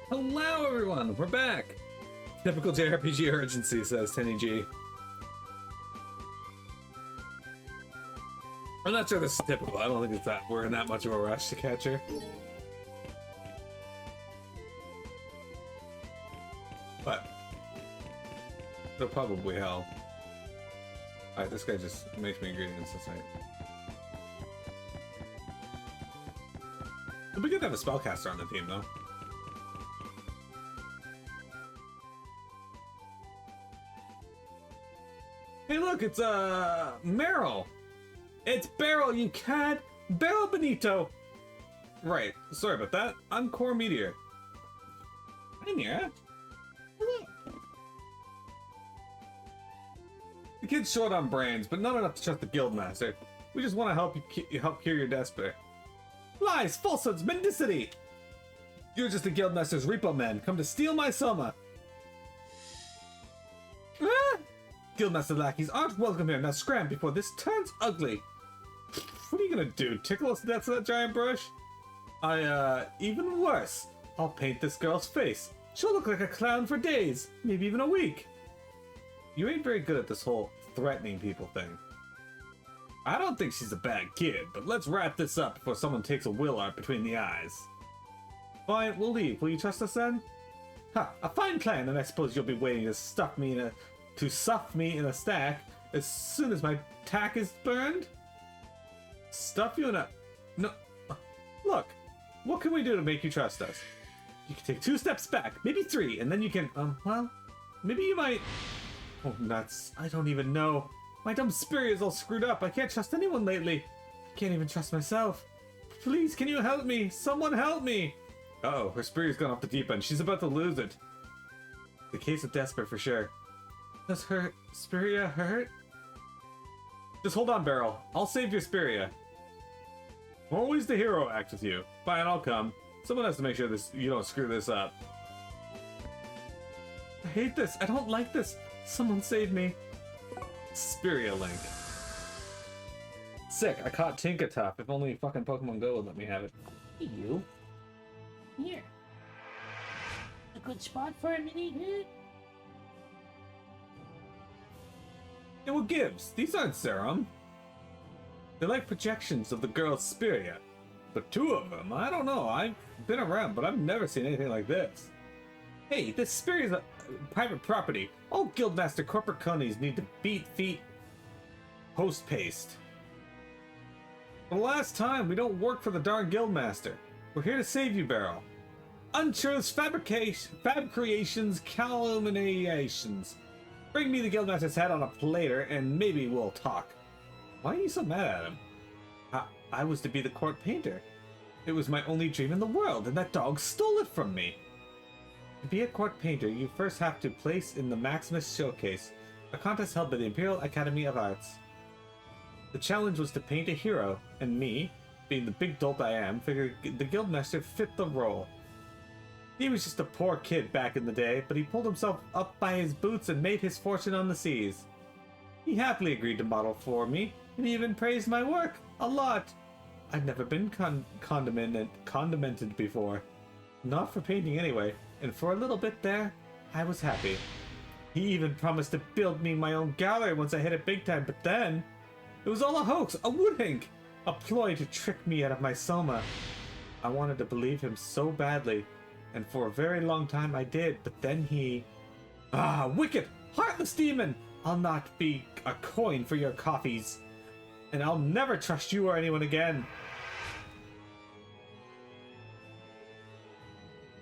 Hello everyone, we're back! Typical JRPG urgency, says Tenny G. I'm not sure this is typical. I don't think it's that we're in that much of a rush to catch her. But it'll probably help. Alright, this guy just makes me agree against this night. It'd be good to have a spellcaster on the team though. Hey look, it's Meryl! It's Beryl, you cad! Beryl Benito! Right, sorry about that. I'm Core Meteor. Hi, Mira. Hello. The kid's short on brains, but not enough to trust the Guildmaster. We just want to help you help cure your despair. Lies, falsehoods, mendicity! You're just the Guildmaster's repo man, come to steal my Soma. Ah! Guildmaster lackeys aren't welcome here. Now scram before this turns ugly. What are you gonna do? Tickle us to death with that giant brush? Even worse. I'll paint this girl's face. She'll look like a clown for days, maybe even a week. You ain't very good at this whole threatening people thing. I don't think she's a bad kid, but let's wrap this up before someone takes a will art between the eyes. Fine, we'll leave. Will you trust us then? Ha, a fine plan, and I suppose you'll be waiting to stuff me in a stack as soon as my tack is burned? Stuff you in a... No. Look, what can we do to make you trust us? You can take 2 steps back, maybe 3, and then you can, well, maybe you might... Oh, nuts. I don't even know. My dumb spirit is all screwed up. I can't trust anyone lately. I can't even trust myself. Please, can you help me? Someone help me! Uh-oh, her spirit's gone off the deep end. She's about to lose it. The case of despair for sure. Does her Spiria hurt? Just hold on, Beryl. I'll save your Spiria. Always the hero act with you. Fine, I'll come. Someone has to make sure you don't screw this up. I hate this. I don't like this. Someone save me. Spiria Link. Sick. I caught Tinkatuff. If only fucking Pokemon Go would let me have it. Hey, you. Here. A good spot for a mini hit? Yeah, what gives? These aren't serum. They're like projections of the girl's Spiria. But 2 of them, I don't know. I've been around, but I've never seen anything like this. Hey, this Spiria's a private property. All Guildmaster corporate conies need to beat feet post paste. For the last time, we don't work for the darn Guildmaster. We're here to save you, Beryl. Untruths, fab creations, calumniations. Bring me the Guildmaster's head on a platter, and maybe we'll talk. Why are you so mad at him? I was to be the court painter. It was my only dream in the world, and that dog stole it from me. To be a court painter, you first have to place in the Maximus Showcase, a contest held by the Imperial Academy of Arts. The challenge was to paint a hero, and me, being the big dolt I am, figured the Guildmaster fit the role. He was just a poor kid back in the day, but he pulled himself up by his boots and made his fortune on the seas. He happily agreed to model for me, and he even praised my work a lot. I'd never been condimented before. Not for painting anyway, and for a little bit there, I was happy. He even promised to build me my own gallery once I hit it big time, but then... It was all a hoax, a woodhink! A ploy to trick me out of my Soma. I wanted to believe him so badly, and for a very long time I did, but then he... Ah, wicked! Heartless demon! I'll not be a coin for your coffees. And I'll never trust you or anyone again.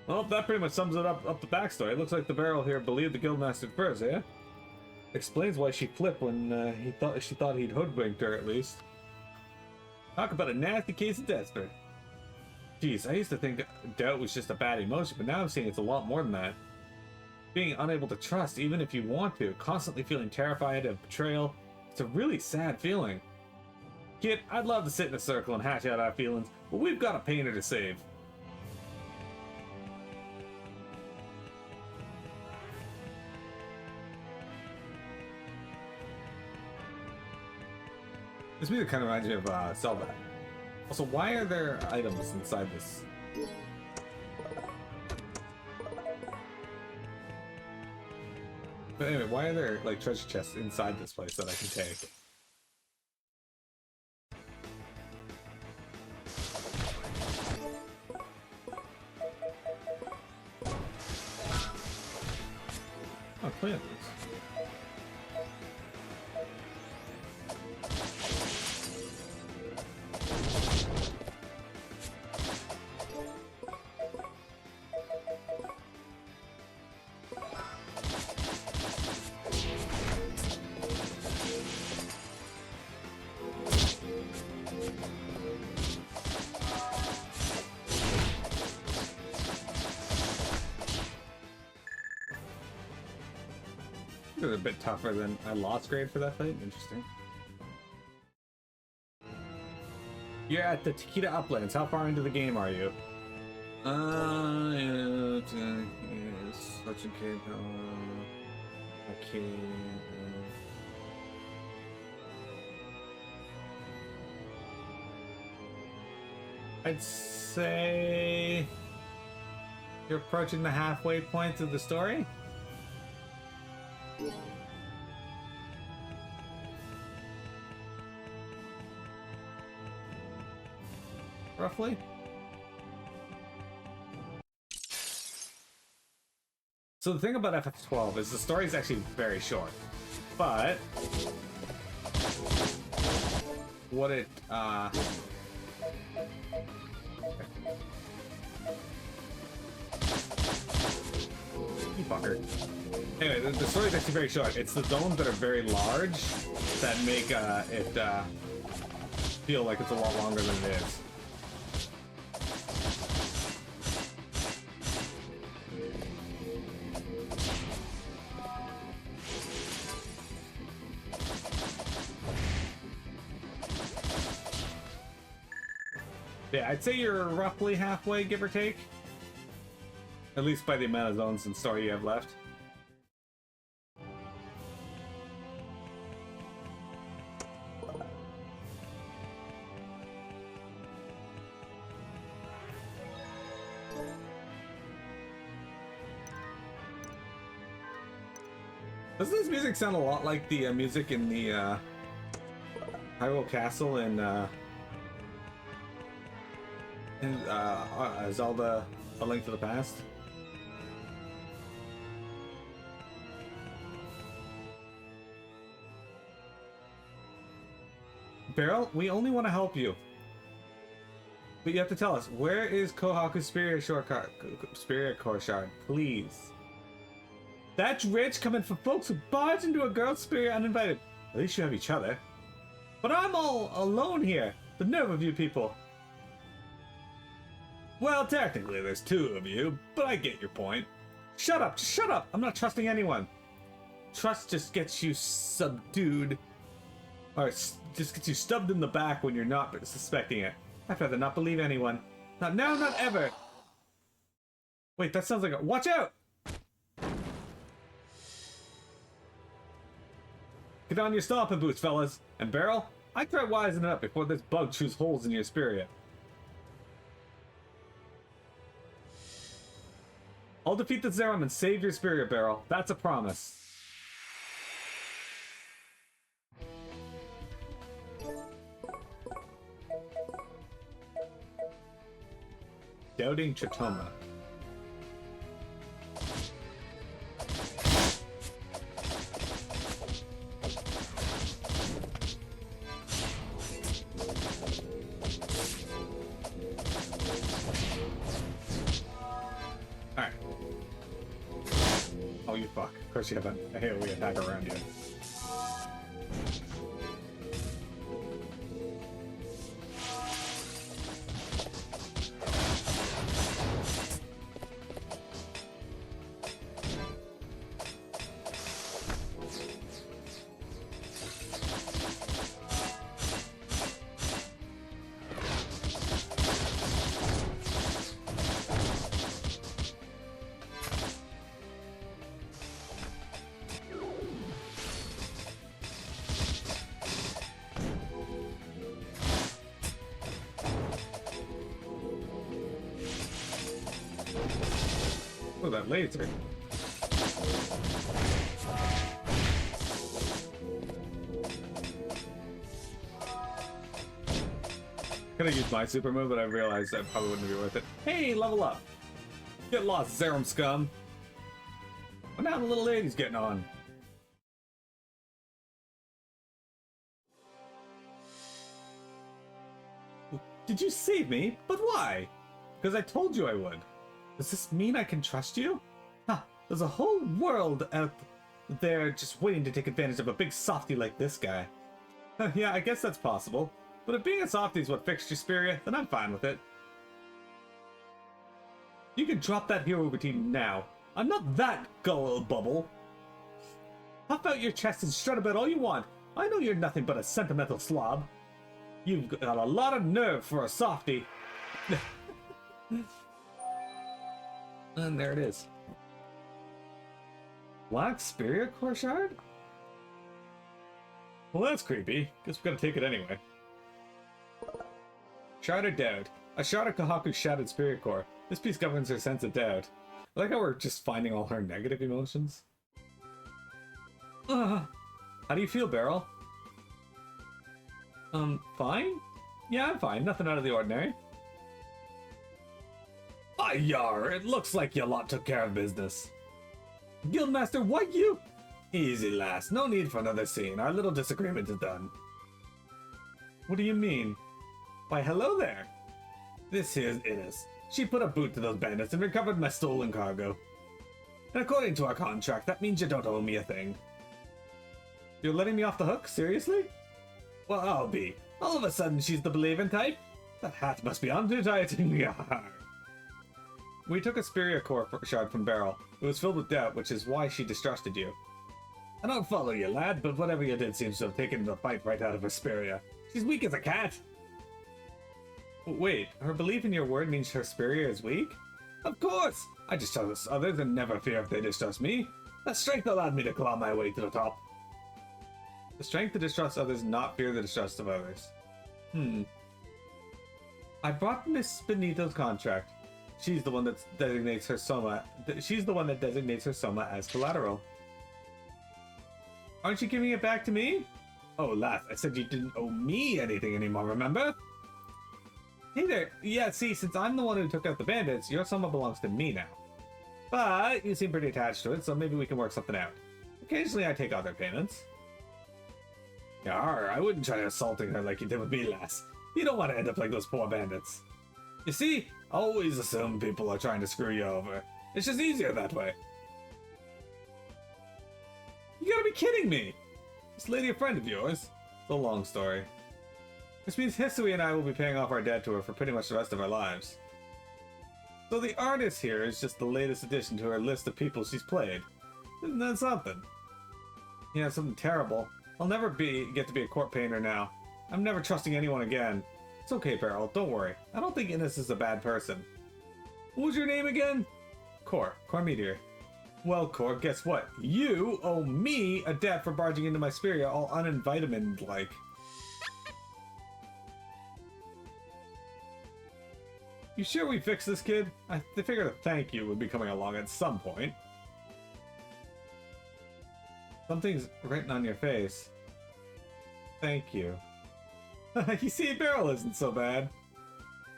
Well, that pretty much sums it up the backstory. It looks like the Beryl here believed the Guildmaster first, eh? Explains why she flipped when she thought he'd hoodwinked her, at least. Talk about a nasty case of despair. Jeez, I used to think doubt was just a bad emotion, but now I'm seeing it's a lot more than that. Being unable to trust, even if you want to, constantly feeling terrified of betrayal, it's a really sad feeling. Kid, I'd love to sit in a circle and hash out our feelings, but we've got a painter to save. This music kind of reminds me of Zelda. Also, why are there items inside this? But anyway, why are there like treasure chests inside this place that I can take? Oh, plants. It was a bit tougher than I lost grade for that fight. Interesting. You're at the Takeda Uplands. How far into the game are you? Such a kid. Okay. I'd say you're approaching the halfway point of the story. Roughly. So the thing about FF12 is the story is actually very short, but what it you fucker. Anyway, the story is actually very short. It's the zones that are very large that make it feel like it's a lot longer than it is. Yeah, I'd say you're roughly halfway, give or take. At least by the amount of zones and story you have left. Doesn't this music sound a lot like the music in the Hyrule Castle in Zelda: A Link to the Past? Beryl, we only want to help you. But you have to tell us, where is Kohaku's Spirit Core Shard? Please. That's rich coming from folks who barge into a girl's spirit uninvited. At least you have each other. But I'm all alone here. The nerve of you people. Well, technically there's two of you, but I get your point. Shut up, just shut up. I'm not trusting anyone. Trust just gets you subdued. Or just gets you stubbed in the back when you're not suspecting it. I'd rather not believe anyone. Not now, not ever. Wait, that sounds like a... Watch out! Get on your stomping boots, fellas. And Beryl, I'd try wising up before this bug chews holes in your spirit. I'll defeat the Zerum and save your spirit, Beryl. That's a promise. Doubting Chitoma. Alright. Oh, you fuck. Of course you have a AoE attack around you. Oh, that laser. Could have used my super move, but I realized that probably wouldn't be worth it. Hey, level up! Get lost, Zerum scum! But now the little lady's getting on. Did you save me? But why? Because I told you I would. Does this mean I can trust you? Huh, there's a whole world out there just waiting to take advantage of a big softy like this guy. Yeah, I guess that's possible. But if being a softy is what fixed your Suspiria, then I'm fine with it. You can drop that hero routine now. I'm not that bubble. Puff out your chest and strut about all you want. I know you're nothing but a sentimental slob. You've got a lot of nerve for a softy. And there it is. Black Spirit Core Shard? Well, that's creepy. Guess we gotta take it anyway. Shard of Doubt. A shard of Kahaku's Shattered Spirit Core. This piece governs her sense of doubt. I like how we're just finding all her negative emotions. How do you feel, Beryl? Fine? Yeah, I'm fine. Nothing out of the ordinary. Ah, yar! It looks like your lot took care of business. Guildmaster, what you? Easy, lass. No need for another scene. Our little disagreement is done. What do you mean? Why, hello there. This here's Innes. She put a boot to those bandits and recovered my stolen cargo. And according to our contract, that means you don't owe me a thing. You're letting me off the hook? Seriously? Well, I'll be. All of a sudden, she's the believing type? That hat must be untighting. We took a Spiria Core shard from Beryl. It was filled with doubt, which is why she distrusted you. I don't follow you, lad, but whatever you did seems to have taken the fight right out of her Spiria. She's weak as a cat. Wait, her belief in your word means her Spiria is weak? Of course! I just trust others and never fear if they distrust me. That strength allowed me to claw my way to the top. The strength to distrust others, not fear the distrust of others. I brought Miss Benito's contract. She's the one that designates her Soma. She's the one that designates her Soma as collateral. Aren't you giving it back to me? Oh, laugh. I said you didn't owe me anything anymore, remember? Hey there. Yeah, see, since I'm the one who took out the bandits, your Soma belongs to me now. But you seem pretty attached to it, so maybe we can work something out. Occasionally I take other payments. Yarr, I wouldn't try assaulting her like you did with me, lass. You don't want to end up like those poor bandits. You see, always assume people are trying to screw you over. It's just easier that way. You gotta be kidding me! This lady a friend of yours? It's a long story. This means Hisui and I will be paying off our debt to her for pretty much the rest of our lives. So the artist here is just the latest addition to her list of people she's played. Isn't that something? Yeah, something terrible. I'll never get to be a court painter now. I'm never trusting anyone again. It's okay, Beryl, don't worry. I don't think Innes is a bad person. What was your name again? Core Meteor. Well, Core, guess what? You owe me a debt for barging into my Spiria all uninvitamin-like. You sure we fixed this, kid? I figured a thank you would be coming along at some point. Something's written on your face. Thank you. You see, Beryl isn't so bad.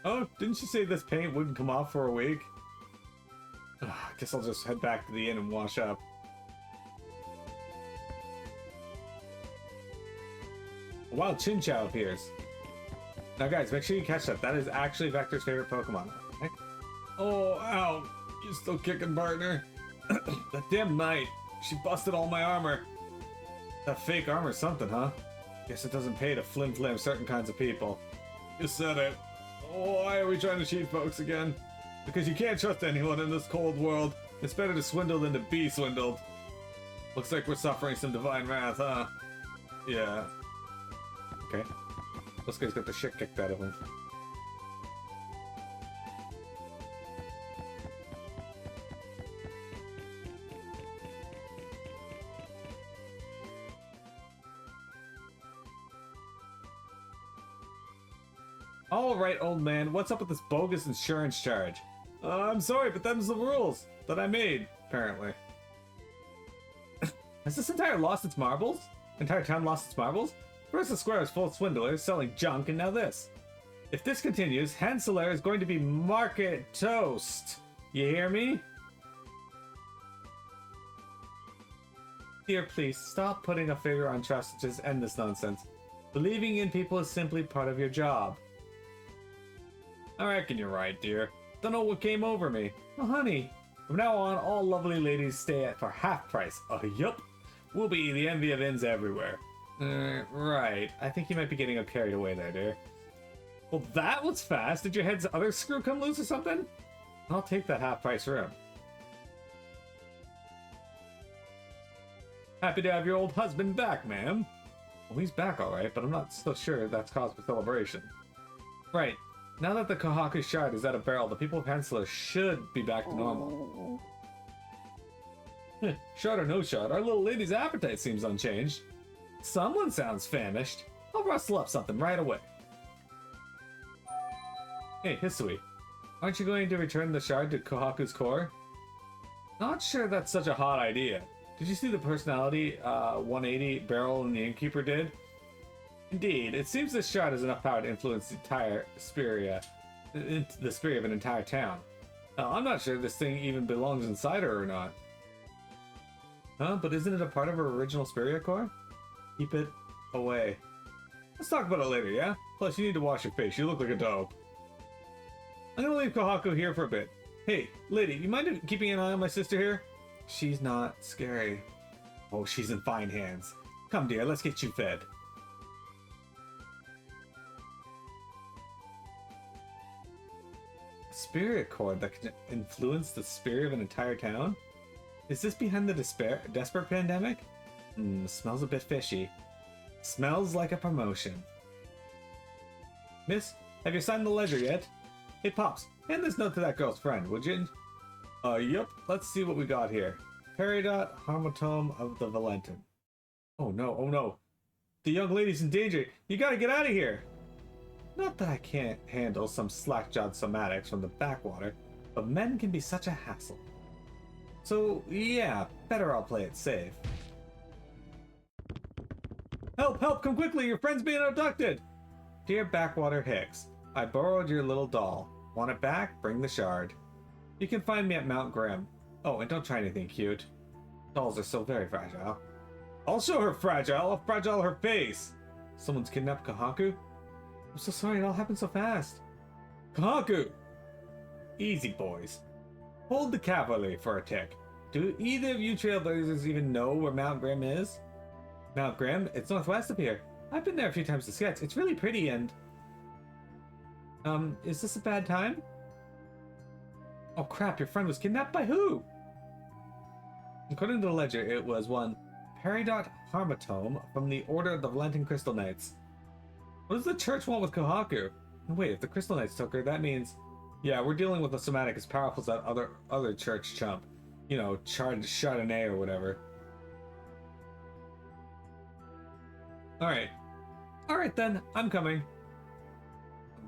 Oh, didn't you say this paint wouldn't come off for a week? Guess I'll just head back to the inn and wash up. A wild Chinchou appears. Now guys, make sure you catch that. That is actually Vector's favorite Pokemon. Heck? Oh, ow. You're still kicking, partner. That damn knight. She busted all my armor. That fake armor's something, huh? Guess it doesn't pay to flim-flam certain kinds of people. You said it. Oh, why are we trying to cheat folks again? Because you can't trust anyone in this cold world. It's better to swindle than to be swindled. Looks like we're suffering some divine wrath, huh? Yeah. Okay. This guy's got the shit kicked out of him. Alright, old man, what's up with this bogus insurance charge? I'm sorry, but them's the rules that I made, apparently. Has this entire lost its marbles? Entire town lost its marbles? First the square is full of swindlers selling junk, and now this. If this continues, Hanselair is going to be market toast. You hear me? Dear, please stop putting a figure on trust and just end this nonsense. Believing in people is simply part of your job. I reckon you're right, dear. Don't know what came over me. Oh, honey. From now on, all lovely ladies stay at for half price. Oh, yup. We'll be the envy of inns everywhere. Right. I think you might be getting carried away there, dear. Well, that was fast. Did your head's other screw come loose or something? I'll take that half-price room. Happy to have your old husband back, ma'am. Well, he's back all right, but I'm not so sure that's cause for celebration. Right. Now that the Kohaku shard is out of barrel, the people of Hanselair should be back to normal. Shard or no shard, our little lady's appetite seems unchanged. Someone sounds famished. I'll rustle up something right away. Hey, Hisui. Aren't you going to return the shard to Kohaku's core? Not sure that's such a hot idea. Did you see the personality 180 Beryl and the Innkeeper did? Indeed, it seems this shard has enough power to influence the entire the spirit of an entire town. I'm not sure this thing even belongs inside her or not. Huh? But isn't it a part of her original Spiria core? Keep it away. Let's talk about it later, yeah? Plus, you need to wash your face. You look like a dope. I'm gonna leave Kohaku here for a bit. Hey, lady, you mind keeping an eye on my sister here? She's not scary. Oh, she's in fine hands. Come, dear, let's get you fed. A spirit cord that can influence the spirit of an entire town? Is this behind the desperate pandemic? Smells a bit fishy. Smells like a promotion. Miss, have you signed the ledger yet? Hey, Pops, hand this note to that girl's friend, would you? Yup. Let's see what we got here. Peridot, Harmatome of the Valentin. Oh no, oh no. The young lady's in danger. You gotta get out of here. Not that I can't handle some slack-jawed somatics from the backwater, but men can be such a hassle. So, yeah, better I'll play it safe. Help, help, come quickly, your friend's being abducted! Dear Backwater Hicks, I borrowed your little doll. Want it back? Bring the shard. You can find me at Mount Grim. Oh, and don't try anything cute. Dolls are so very fragile. I'll show her fragile. I'll fragile her face. Someone's kidnapped Kohaku? I'm so sorry it all happened so fast. Kohaku! Easy, boys. Hold the cavalry for a tick. Do either of you trailblazers even know where Mount Grim is? Mount Grim? It's northwest of here. I've been there a few times to sketch. It's really pretty and... is this a bad time? Oh crap, your friend was kidnapped by who? According to the ledger, it was one Peridot Harmatome from the Order of the Valentin Crystal Knights. What does the church want with Kohaku? Wait, if the Crystal Knights took her, that means... Yeah, we're dealing with a somatic as powerful as that other church chump. You know, Chardonnay or whatever. Alright. Alright then, I'm coming.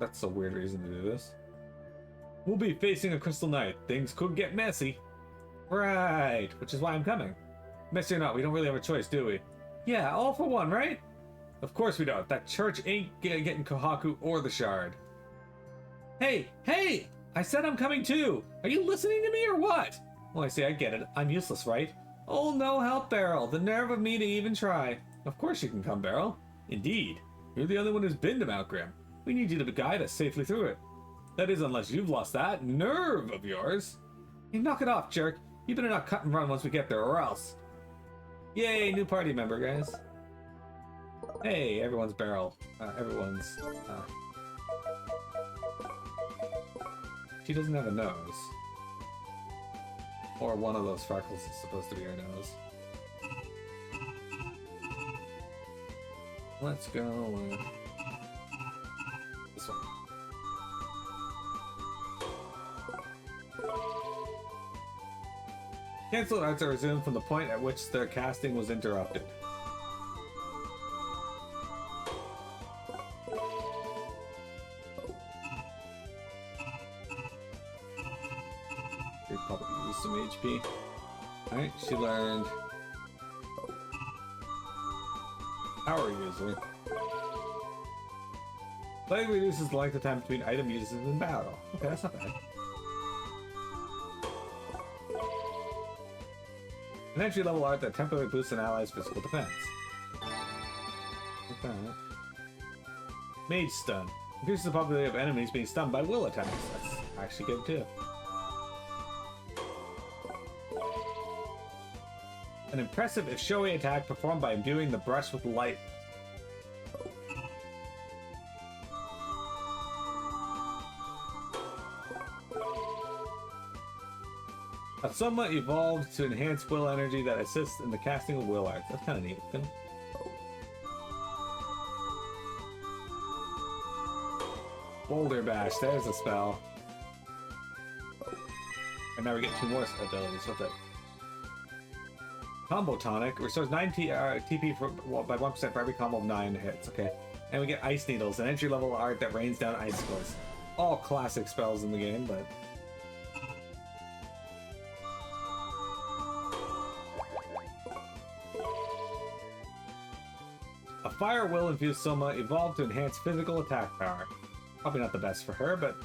That's a weird reason to do this. We'll be facing a Crystal Knight. Things could get messy. Right, which is why I'm coming. Messy or not, we don't really have a choice, do we? Yeah, all for one, right? Of course we don't. That church ain't getting Kohaku or the shard. Hey, hey! I said I'm coming too! Are you listening to me or what? Well, I say I get it. I'm useless, right? Oh, no help, Beryl. The nerve of me to even try. Of course you can come, Beryl. Indeed. You're the only one who's been to Mount Grim. We need you to guide us safely through it. That is, unless you've lost that nerve of yours. Hey, knock it off, jerk. You better not cut and run once we get there, or else. Yay, new party member, guys. Hey, everyone's Beryl. She doesn't have a nose. Or one of those freckles is supposed to be her nose. Let's go this one. Cancelled arts are resumed from the point at which their casting was interrupted. They probably lose some HP. Alright, she learned Power user. Blade reduces the length of time between item uses in battle. Okay, that's not bad. An entry level art that temporarily boosts an ally's physical defense. Like that. Mage stun. Increases the probability of enemies being stunned by will attacks. That's actually good too. An impressive if showy attack performed by imbuing the brush with light. A somewhat evolved to enhance will energy that assists in the casting of will arts. That's kind of neat. Boulder Bash, there's a spell. And now we get 2 more abilities. What's that? Combo Tonic restores 9 TP by 1% for every combo of 9 hits. Okay. And we get Ice Needles, an entry level art that rains down icicles. All classic spells in the game, but. A Fire Will infused Soma evolved to enhance physical attack power. Probably not the best for her, but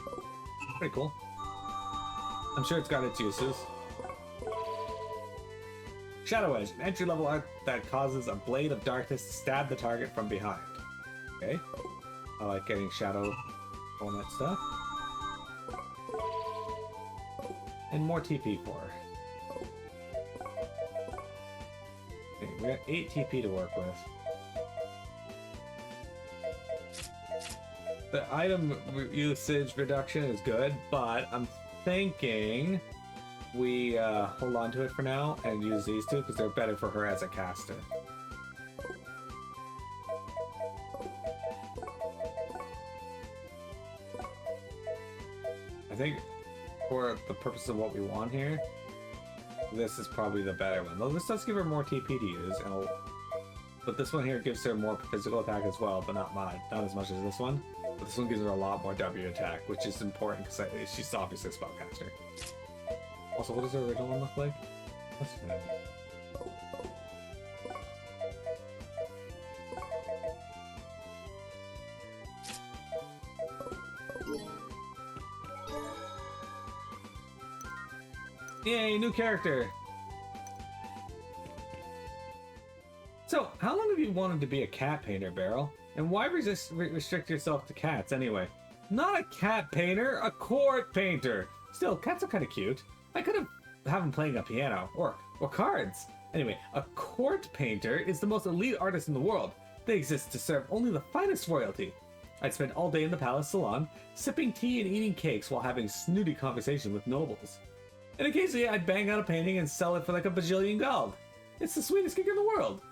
pretty cool. I'm sure it's got its uses. Shadow Edge, an entry-level art that causes a blade of darkness to stab the target from behind. Okay. I like getting shadow on that stuff. And more TP for her. Okay, we got 8 TP to work with. The item usage reduction is good, but I'm thinking we hold on to it for now and use these two because they're better for her as a caster. I think for the purpose of what we want here, this is probably the better one. Though this does give her more TP to use, but this one here gives her more physical attack as well, but not as much as this one. But this one gives her a lot more W attack, which is important because she's obviously a spellcaster. Also, what does her original one look like? That's good. Yay, new character! So, how long have you wanted to be a cat painter, Beryl? And why restrict yourself to cats anyway? Not a cat painter, a court painter! Still, cats are kind of cute. I could have them playing a piano, or cards. Anyway, a court painter is the most elite artist in the world. They exist to serve only the finest royalty. I'd spend all day in the palace salon, sipping tea and eating cakes while having snooty conversation with nobles. And occasionally I'd bang out a painting and sell it for like a bajillion gold. It's the sweetest gig in the world.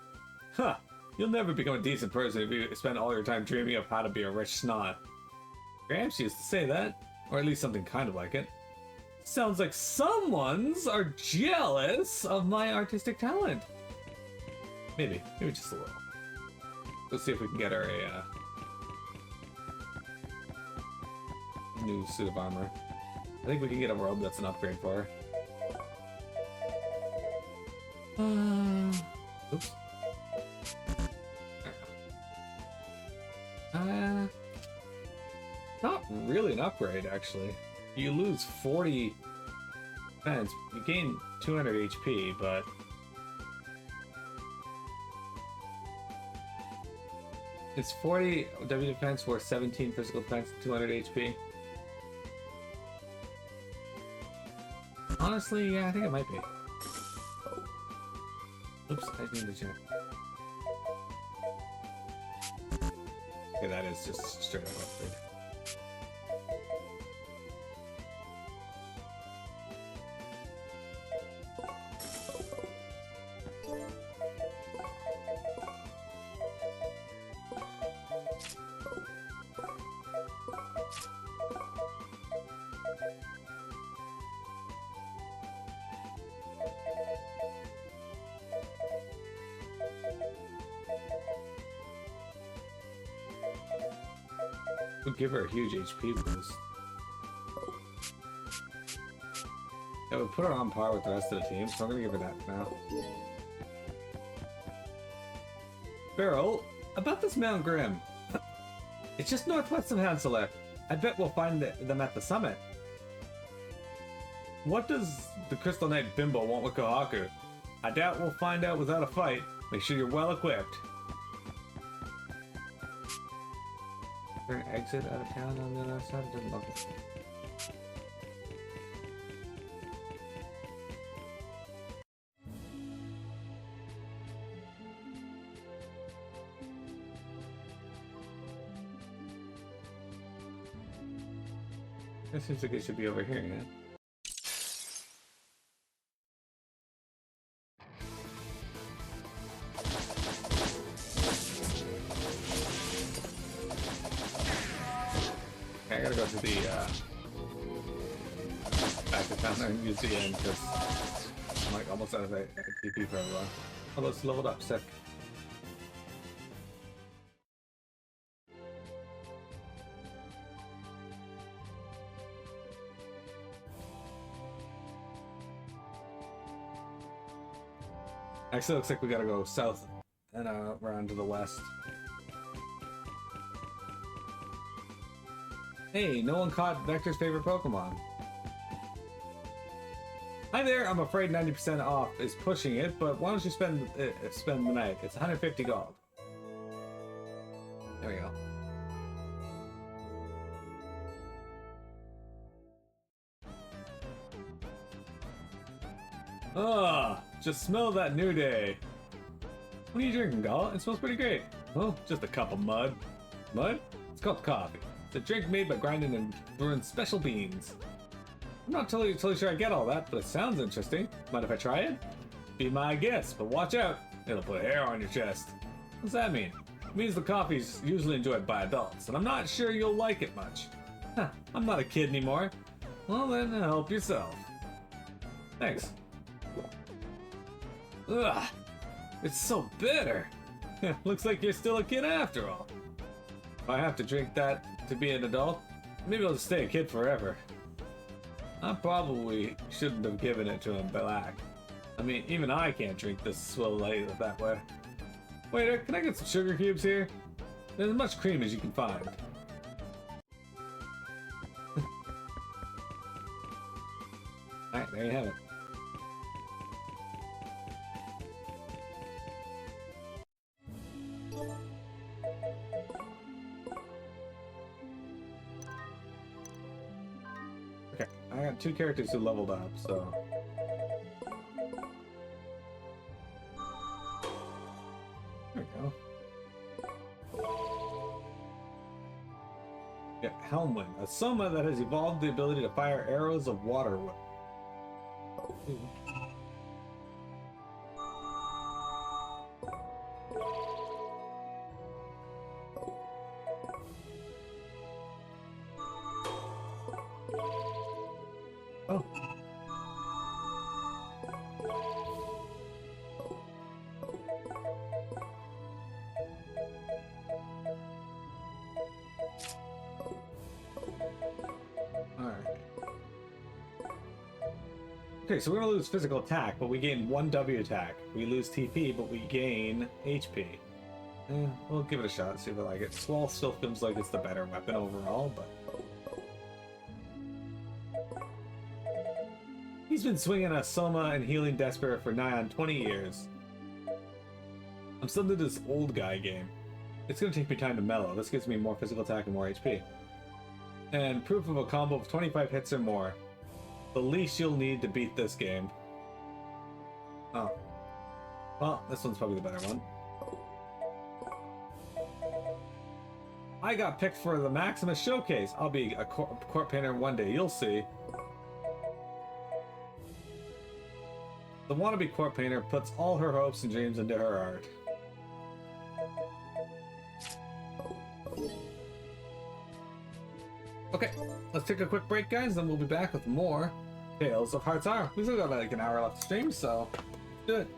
Huh. You'll never become a decent person if you spend all your time dreaming of how to be a rich snot. Gramps used to say that, or at least something kind of like it. Sounds like someone's are jealous of my artistic talent. Maybe just a little. Let's see if we can get her a new suit of armor. I think we can get a robe that's an upgrade for her. Oops. Not really an upgrade, actually. You lose 40 defense. You gain 200 HP, but... It's 40 W defense for 17 physical defense, 200 HP. Honestly, yeah, I think it might be. Oops, I need to check. Okay, that is just straight up upgrade. Would give her a huge HP boost. It would put her on par with the rest of the team, so I'm gonna give her that now. Beryl, About this Mount Grim. It's just northwest of Hanseler. I bet we'll find them at the summit. What does the Crystal Knight Bimbo want with Kohaku? I doubt we'll find out without a fight. Make sure you're well equipped. Is there an exit out of town on the other side? It doesn't look like it. It seems like it should be over here, yeah? Okay, I gotta go to the, back to town there and use the end, because I'm like almost out of TP for everyone. Although it's leveled up, sick. Actually, looks like we gotta go south and around to the west. Hey, no one caught Vector's favorite Pokemon. Hi there, I'm afraid 90% off is pushing it, but why don't you spend the night? It's 150 gold. There we go. Ah, just smell that new day. What are you drinking, Gala? It smells pretty great. Oh, just a cup of mud. Mud? It's called coffee. It's a drink made by grinding and brewing special beans. I'm not totally sure I get all that, but it sounds interesting. Mind if I try it? Be my guest, but watch out. It'll put hair on your chest. What's that mean? It means the coffee's usually enjoyed by adults, and I'm not sure you'll like it much. Huh, I'm not a kid anymore. Well then, help yourself. Thanks. Ugh, it's so bitter. Looks like you're still a kid after all. If I have to drink that to be an adult, maybe I'll just stay a kid forever. I probably shouldn't have given it to him black. I mean, even I can't drink this swill light that way. Waiter, can I get some sugar cubes here? There's as much cream as you can find. Alright, there you have it. Okay, I got 2 characters who leveled up, so... There we go. Yeah, Helmwind, a Soma that has evolved the ability to fire arrows of water. Ooh. Oh. Alright. Okay, so we're gonna lose physical attack, but we gain 1 W attack. We lose TP, but we gain HP. We'll give it a shot, see if I like it. Squall still feels like it's the better weapon overall, but... He's been swinging a Soma and healing Despair for nigh on 20 years. I'm still into this old guy game. It's gonna take me time to mellow. This gives me more physical attack and more HP. And proof of a combo of 25 hits or more. The least you'll need to beat this game. Oh. Well, this one's probably the better one. I got picked for the Maximus Showcase. I'll be a court painter one day, you'll see. The wannabe court painter puts all her hopes and dreams into her art. Okay, let's take a quick break, guys, then we'll be back with more Tales of Hearts R. We still got like an hour left to stream, so let's do it.